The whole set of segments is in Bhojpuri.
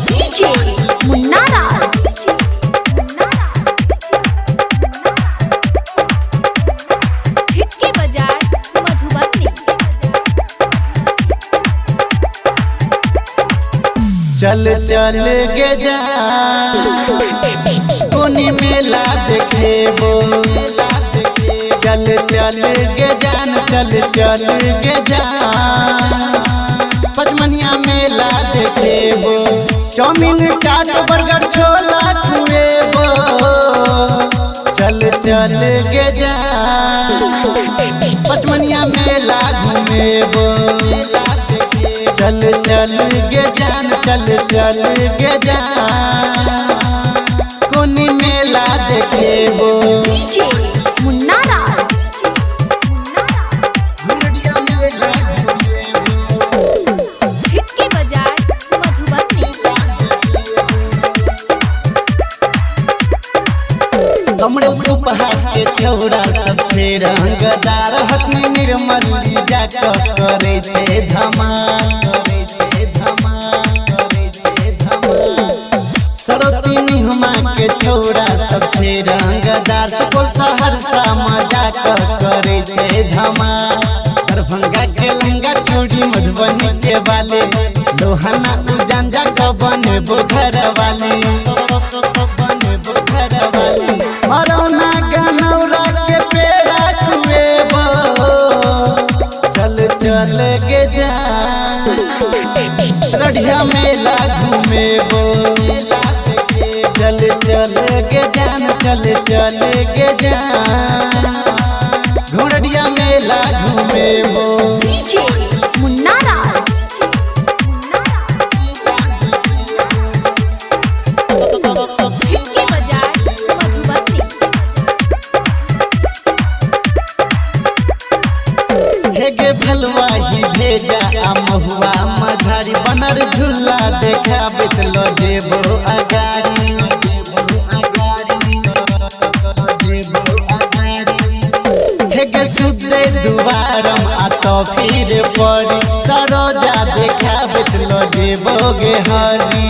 डीजे मुन्नारा हिटके बाजार मधुबनी। चल चल गे जा कोनी मेला देखेबो, चल चल गे जान, चल चल गे जान पचमनिया मेला देखेबो। चाउमीन चाट बर्गर छोला खुएबो, चल चल गे जान पचमनिया मेला घूमेबो। चल चल गे जान, चल चल गे जान कोनी मेला देखेबो। डीजे मुन्नारा हिटके बाजार मधुबनी। कमरे उपहार के छौड़ा सब छे रंगदार, हक में निर्मल जाकर करे छे धमाल, सरोती निहमा के छौड़ा सब छे रंगदार, सुपौल सहरसा मजाक करे छे धमाल। दरभंगा के लहंगा चूड़ी मधुबनी के वाले, लोहाना उजांजा का बने बुधर वाली, मरौना गनौरा के पेड़ा खुएबो। चल चल गे जान रढ़िया मेला घूमेबो। चल चल गे जान, चल चल गे जान घोड़िया मेला घूमेबो। डीजे मुन्नारा हिटके बाजार मधुबनी। हेगे भलवा ही भेजा आ महुआ मझारी, बनर झूला देखा बितलो जेबो अगारी। हेगे सुते दुआरम आ तो फिर पड़ी, सरोजा देखा बितलो जेबो गे हरी।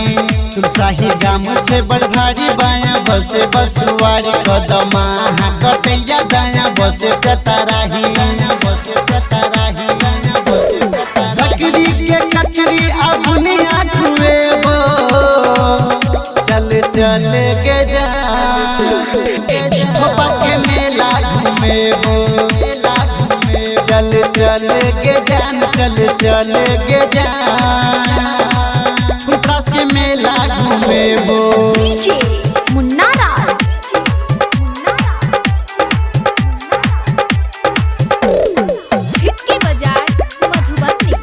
तुलसाही गाम छे बड़ भारी, बाया बसे बसुआरी, कदमा कटैया दाया बसे सतराही, सकरी के कचरी आ बुनिया खुएबो। चल चल गे जान खोपा के मेला घूमेबो। चल चल गे जान, चल चल गे जान फुलप्रास के मेला घूमेबो। डीजे मुन्नारा हिटके बाजार मधुबनी।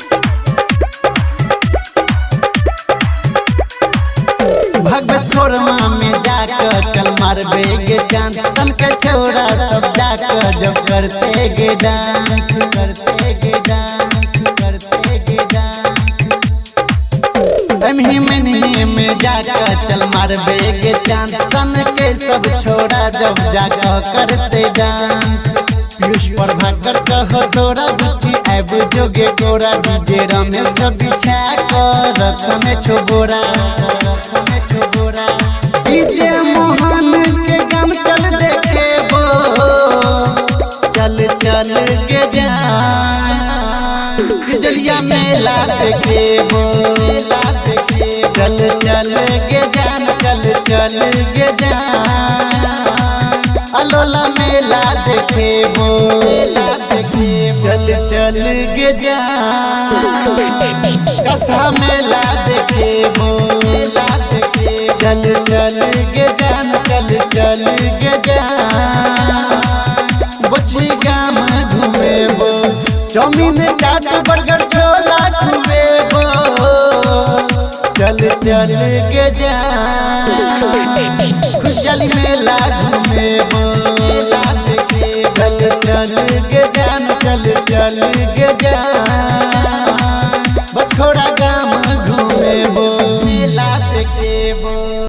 भगवत खोरमा में जाकर कल मारबे गे चांद, सन के छोड़ा सब जाकर जब करते गे डांस, करते गे डांस, करते गे डांस। महीने में जाकर चल मारबे गे चांद, सन के सब छोड़ा जब जाकर करते डांस। पीयूष प्रभाकर कहो तोरा बुच्ची आब जोगे तोरा, डीजे रमेश बिछा कर रखने छोबोरा, रखने छोबोरा। डीजे मोहन के गम चल देखेबो। चल चल गे जान सिजलिया मेला देखेबो। चल चल गे जान, चल चल गे जान अलोला मेला देखेबो। चल चल गे जान कसा मेला देखेबो। चल चल गे जान, चल चल गे जान बच्ची गाम घूमेबो। चाउमीन चाट बर्गर छोला खुएबो। चल चल गे जान खुशहाली मेला घूमेबो। चल चल गे जान, चल चल गे